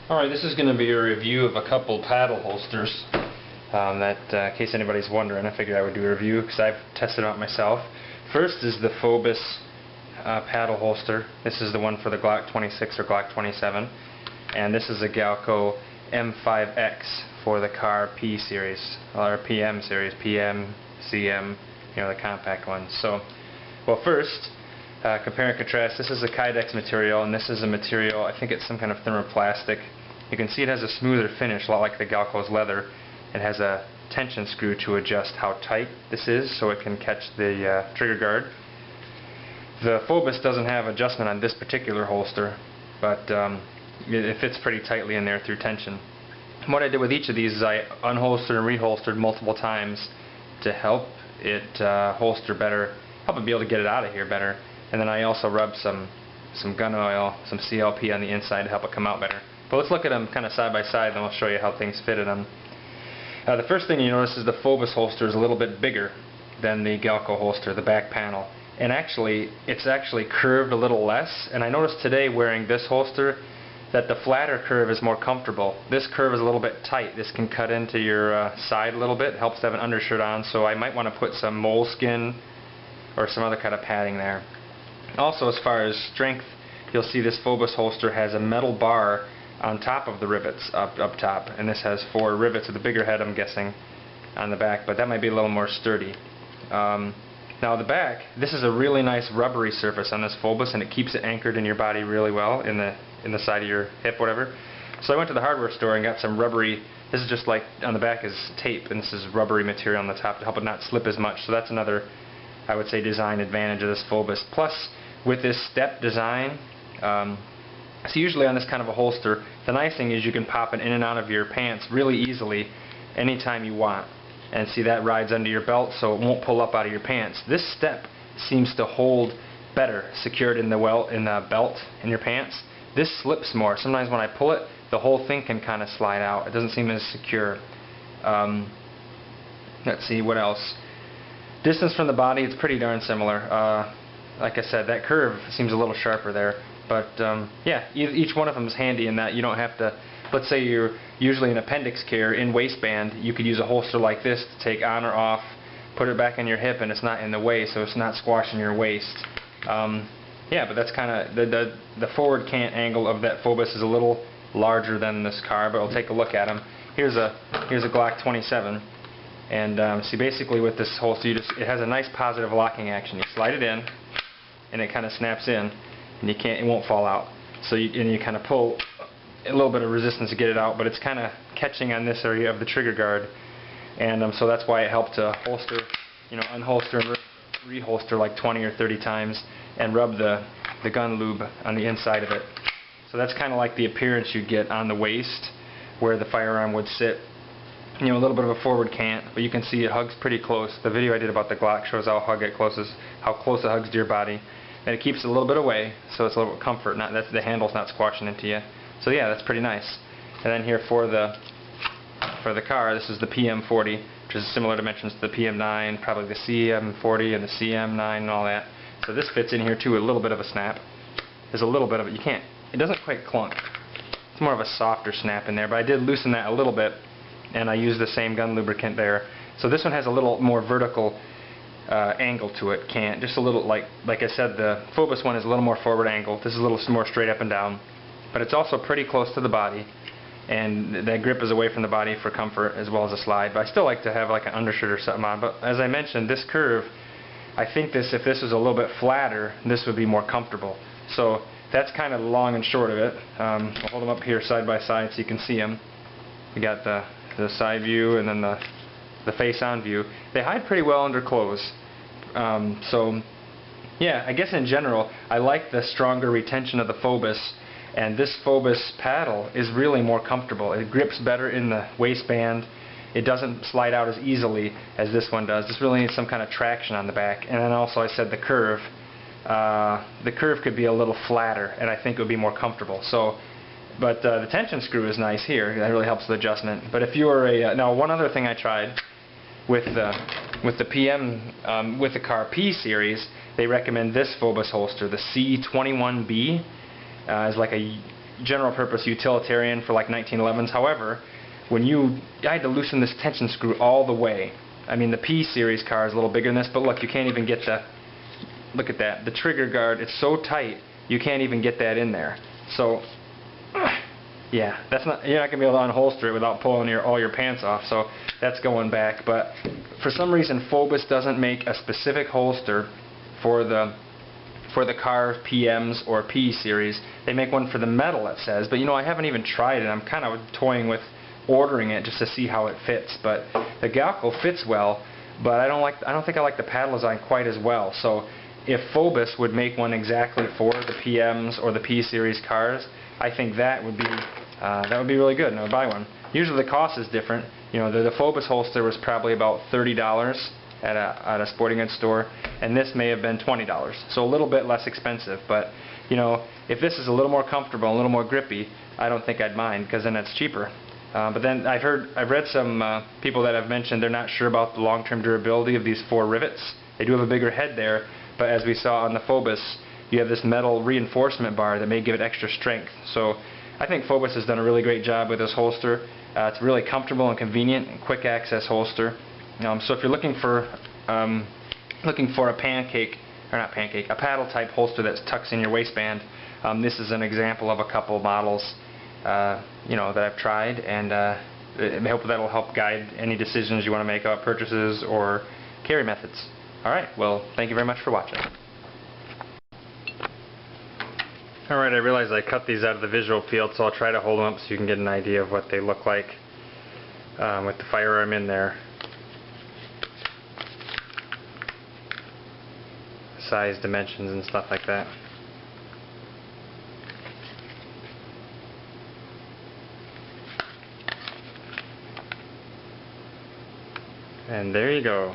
Alright, this is going to be a review of a couple paddle holsters. In case anybody's wondering, I figured I would do a review because I've tested them out myself. First is the Fobus paddle holster. This is the one for the Glock 26 or Glock 27. And this is a Galco M5X for the car P series, or PM series, PM, CM, the compact ones. So, well, first, compare and contrast. This is a Kydex material, and this is a material, I think it's some kind of thermoplastic. You can see it has a smoother finish, a lot like the Galco's leather. It has a tension screw to adjust how tight this is so it can catch the trigger guard. The Fobus doesn't have adjustment on this particular holster, but it fits pretty tightly in there through tension. And what I did with each of these is I unholstered and reholstered multiple times to help it holster better, help it be able to get it out of here better. And then I also rubbed some gun oil, some CLP on the inside to help it come out better. But let's look at them kind of side by side, and then I'll show you how things fit in them. The first thing you notice is the Fobus holster is a little bit bigger than the Galco holster, the back panel. And actually, it's actually curved a little less. And I noticed today wearing this holster that the flatter curve is more comfortable. This curve is a little bit tight. This can cut into your side a little bit. It helps to have an undershirt on, so I might want to put some moleskin or some other kind of padding there. Also, as far as strength, you'll see this Fobus holster has a metal bar on top of the rivets up top, and this has 4 rivets with a bigger head, I'm guessing, on the back, but that might be a little more sturdy. Now the back, this is a really nice rubbery surface on this Fobus, and it keeps it anchored in your body really well, in the side of your hip, whatever. So I went to the hardware store and got some rubbery. This is just like on the back is tape, and this is rubbery material on the top to help it not slip as much. So that's another, I would say, design advantage of this Fobus. Plus, with this step design, so usually on this kind of a holster, the nice thing is you can pop it in and out of your pants really easily anytime you want. And see, that rides under your belt, so it won't pull up out of your pants. This step seems to hold better, secured in the belt in your pants. This slips more. Sometimes when I pull it, the whole thing can kind of slide out. It doesn't seem as secure. Let's see, what else? Distance from the body, it's pretty darn similar. Like I said, that curve seems a little sharper there. But yeah, each one of them is handy in that you don't have to, let's say you're usually in appendix care, in waistband, you could use a holster like this to take on or off, put it back on your hip, and it's not in the way, so it's not squashing your waist. Yeah, but that's kind of, the forward cant angle of that Fobus is a little larger than this car, but we'll take a look at them. Here's a Glock 27, and see, basically with this holster, it has a nice positive locking action. You slide it in, and it kind of snaps in, and it won't fall out. So you kind of pull a little bit of resistance to get it out, but it's kind of catching on this area of the trigger guard, and so that's why it helped to holster, unholster and reholster like 20 or 30 times, and rub the gun lube on the inside of it. So that's kind of like the appearance you get on the waist where the firearm would sit. A little bit of a forward cant, but you can see it hugs pretty close. The video I did about the Glock shows how close it hugs to your body. And it keeps it a little bit away, so it's a little comfort. The handle's not squashing into you. So yeah, that's pretty nice. And then here for the car, this is the PM40, which is similar dimensions to the PM9, probably the CM40 and the CM9 and all that. So this fits in here too with a little bit of a snap. There's a little bit of it. It doesn't quite clunk. It's more of a softer snap in there, but I did loosen that a little bit, and I used the same gun lubricant there. So this one has a little more vertical angle to it, just a little, like I said, the Fobus one is a little more forward angle. This is a little more straight up and down, but it's also pretty close to the body, and that grip is away from the body for comfort as well as a slide. But I still like to have like an undershirt or something on. But as I mentioned, this curve, I think if this was a little bit flatter, this would be more comfortable. So that's kind of the long and short of it. I'll hold them up here side by side so you can see them. We got the side view and then the face-on view. They hide pretty well under clothes. So yeah, I guess in general I like the stronger retention of the Fobus, and this Fobus paddle is really more comfortable. It grips better in the waistband. It doesn't slide out as easily as this one does. This really needs some kind of traction on the back. And then also I said the curve could be a little flatter, and I think it would be more comfortable. So, but the tension screw is nice here. That really helps with adjustment. But if you were now one other thing I tried with the PM, with the car P series, they recommend this Fobus holster, the C21B. Is like general purpose utilitarian for like 1911s. However, I had to loosen this tension screw all the way. I mean, the P series car is a little bigger than this, but look, you can't even get look at that. The trigger guard, it's so tight, you can't even get that in there. So, yeah, you're not going to be able to unholster it without pulling all your pants off, so that's going back. But for some reason, Fobus doesn't make a specific holster for the car PMs or P series. They make one for the metal, it says, but I haven't even tried it. I'm kind of toying with ordering it just to see how it fits. But the Galco fits well, but I don't think I like the paddle design quite as well. So if Fobus would make one exactly for the PMs or the P series cars, I think that would be really good, and I would buy one. Usually the cost is different. The Fobus holster was probably about $30 at a sporting goods store, and this may have been $20, so a little bit less expensive. But if this is a little more comfortable, a little more grippy, I don't think I'd mind, because then it's cheaper. But then I've read some people that have mentioned they're not sure about the long-term durability of these 4 rivets. They do have a bigger head there, but as we saw on the Fobus, you have this metal reinforcement bar that may give it extra strength. So I think Fobus has done a really great job with this holster. It's really comfortable and convenient and quick access holster. So if you're looking for a a paddle type holster that tucks in your waistband, this is an example of a couple models that I've tried, and I hope that'll help guide any decisions you want to make about purchases or carry methods. Alright, well, thank you very much for watching. Alright, I realize I cut these out of the visual field, so I'll try to hold them up so you can get an idea of what they look like with the firearm in there. Size, dimensions, and stuff like that. And there you go.